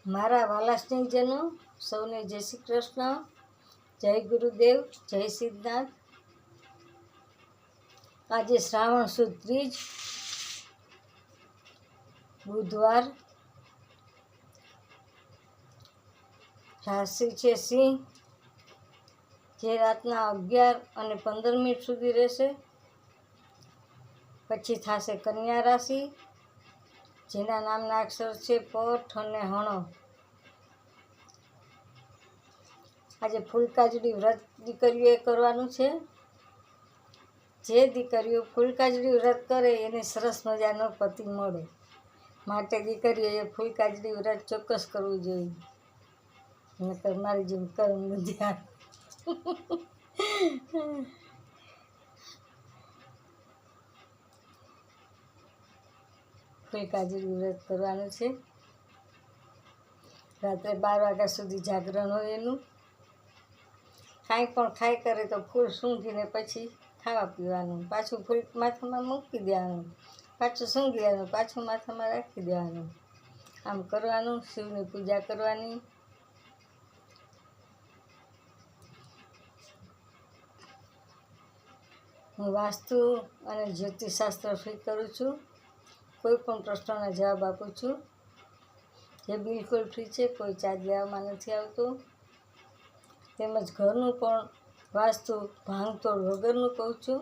મારા વાલા સ્નેહીજનો સૌને જય શ્રી કૃષ્ણ, જય ગુરુદેવ, જય સિદ્ધનાથ। આજે શ્રાવણ સુદ ત્રીજ, બુધવાર, રાશિ છે સિંહ, જે રાતના 11:15 સુધી રહેશે। પછી થશે કન્યા રાશિ, જેના નામના અક્ષર છે પઠ અને હણ। આજે ફૂલકાજડી વ્રત દીકરીઓએ કરવાનું છે। જે દીકરીઓ ફૂલકાજડી વ્રત કરે એને સરસ મજાનો પતિ મળે, માટે દીકરીઓએ ફૂલકાજડી વ્રત ચોક્કસ કરવું જોઈએ। નકર મારી જેમ કરવું ધ્યાન। ફૂલકાજડી વ્રત કરવાનું છે। રાત્રે 12 વાગ્યા સુધી જાગરણ હોય એનું। કાંઈ પણ ખાઈ કરે તો ફૂલ સૂંઘીને પછી ખાવા પીવાનું, પાછું ફૂલ માથામાં મૂકી દેવાનું, પાછું સૂંઘી દેવાનું, પાછું માથામાં રાખી દેવાનું। આમ કરવાનું, શિવની પૂજા કરવાની। હું વાસ્તુ અને જ્યોતિષશાસ્ત્ર ફ્રી કરું છું। કોઈ પણ પ્રશ્નોના જવાબ આપું છું, જે બિલકુલ ફ્રી છે, કોઈ ચાર્જ લેવામાં નથી આવતો। તેમજ ઘરનું પણ વાસ્તુ ભાંગતોડ વગરનું કહું છું,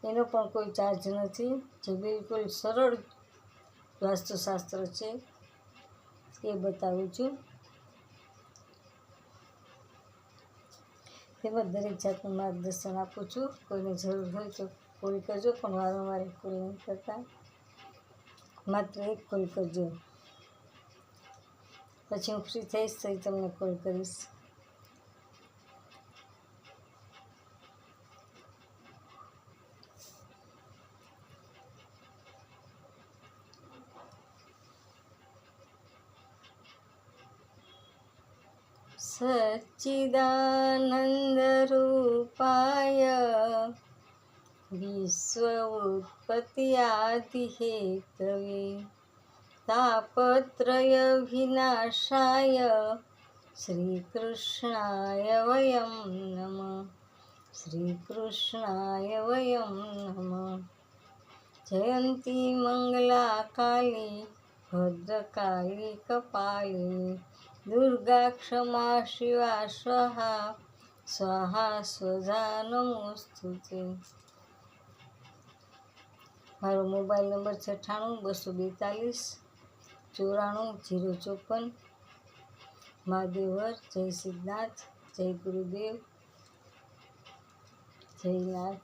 એનો પણ કોઈ ચાર્જ નથી। જે બિલકુલ સરળ વાસ્તુશાસ્ત્ર છે એ બતાવું છું। તેમજ દરેક જાતનું માર્ગદર્શન આપું છું। કોઈને જરૂર હોય તો કોલ કરજો, પણ વારંવાર કોલ નહીં કરતા, માત્ર એક કોલ કરજો, પછી હું ફ્રી થઈશ તો તમને કોલ કરીશ। સચ્ચિદાનંદ રૂપાય વિશ્વ ઉત્પત્તિ આદિ હેતવે તાપત્રય વિનાશાય શ્રી કૃષ્ણાય વયમ નમઃ। શ્રી કૃષ્ણાય વયમ નમઃ। જયંતી મંગલા કાલી ભદ્રકાળી કપાલિની દુર્ગા ક્ષમા શિવા સ્વાહા સ્વાહા સ્વધા નમોસ્તુતે। મારો મોબાઈલ નંબર 98-242-94-054। મહાદેવર, જય સિદ્ધનાથ, જય ગુરુદેવ, જય નાથ।